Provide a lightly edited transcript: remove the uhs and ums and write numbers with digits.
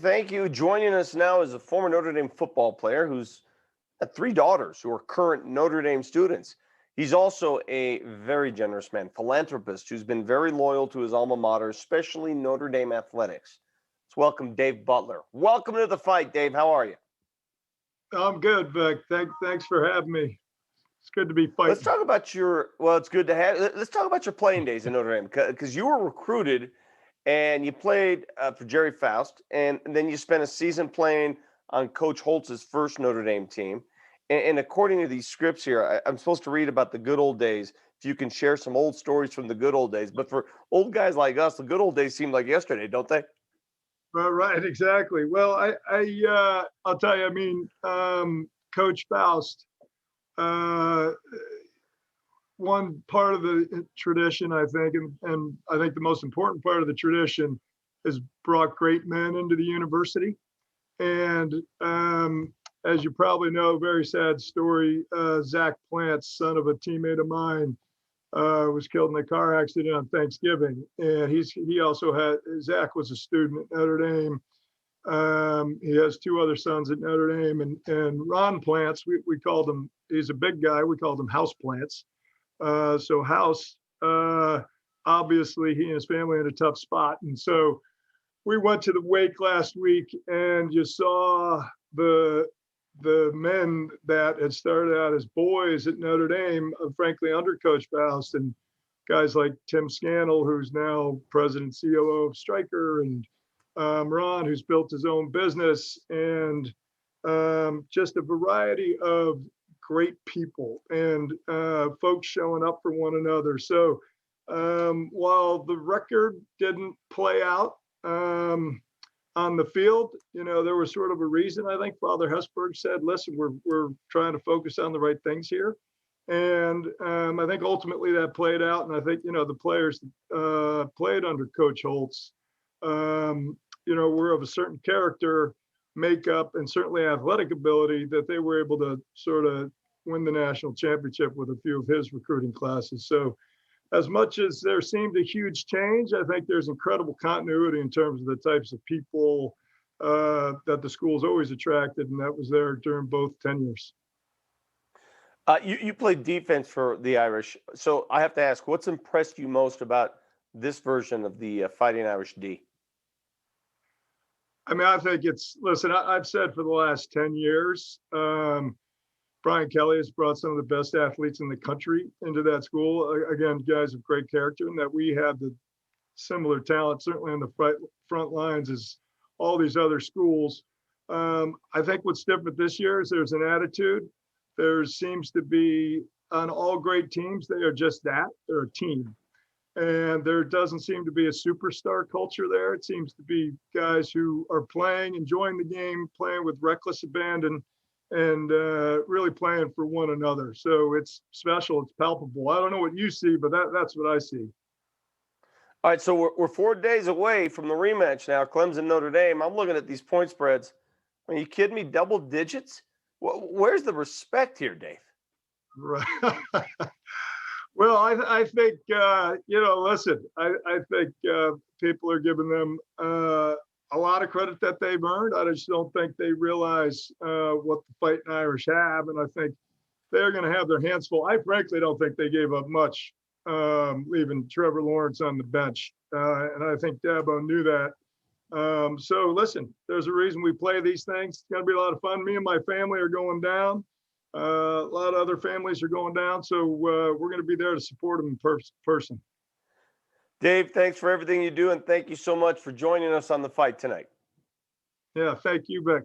Thank you. Joining us now is a former Notre Dame football player who's got three daughters who are current Notre Dame students. He's also a very generous man, philanthropist who's been very loyal to his alma mater, especially Notre Dame athletics. Let's welcome Dave Butler. Welcome to the fight, Dave. How are you? I'm good, Vic. Thanks for having me. It's good to be Let's fighting. talk about it's good to have, let's talk about your playing days in Notre Dame because you were recruited and you played for Jerry Faust, and then you spent a season playing on Coach Holtz's first Notre Dame team. And according to these scripts here, I'm supposed to read about the good old days. If you can share some old stories from the good old days, but for old guys like us, the good old days seem like yesterday, don't they? Right, exactly. Well, I'll tell you. Coach Faust. Uh, One part of the tradition, I think, and I think the most important part of the tradition, has brought great men into the university. And as you probably know, very sad story. Zach Plants, son of a teammate of mine, was killed in a car accident on Thanksgiving. And he also had Zach was a student at Notre Dame. He has two other sons at Notre Dame, and Ron Plants. We called him. He's a big guy. We called him House Plants. So House, obviously, he and his family in a tough spot, and so we went to the wake last week, and you saw the men that had started out as boys at Notre Dame, frankly, under Coach Faust, and guys like Tim Scannell, who's now president COO of Stryker, and Ron, who's built his own business, and just a variety of great people and folks showing up for one another. So while the record didn't play out on the field, there was sort of a reason. I think Father Hesburgh said, "Listen, we're trying to focus on the right things here," and I think ultimately that played out. And I think the players played under Coach Holtz, were of a certain character, makeup, and certainly athletic ability that they were able to sort of win the national championship with a few of his recruiting classes. So as much as there seemed a huge change, I think there's incredible continuity in terms of the types of people that the school's always attracted, and that was there during both tenures. You played defense for the Irish, so I have to ask, what's impressed you most about this version of the Fighting Irish D? I think listen, I've said for the last 10 years, Brian Kelly has brought some of the best athletes in the country into that school. Again, guys of great character, and that we have the similar talent, certainly on the front lines, as all these other schools. I think what's different this year is there's an attitude. There seems to be, on all great teams, they are just that. They're a team. And there doesn't seem to be a superstar culture there. It seems to be guys who are playing, enjoying the game, playing with reckless abandon, and really playing for one another. So it's special. It's palpable. I don't know what you see, but that's what I see. All right, so we're 4 days away from the rematch now, Clemson Notre Dame. I'm looking at these point spreads. Are you kidding me? Double digits? Where's the respect here, Dave? Right. Well, I think, listen, I think people are giving them a lot of credit that they've earned. I just don't think they realize what the Fighting Irish have. And I think they're going to have their hands full. I frankly don't think they gave up much leaving Trevor Lawrence on the bench. And I think Dabo knew that. So listen, there's a reason we play these things. It's going to be a lot of fun. Me and my family are going down. A lot of other families are going down. So we're going to be there to support them in person. Dave, thanks for everything you do, and thank you so much for joining us on the fight tonight. Yeah, thank you, Vic.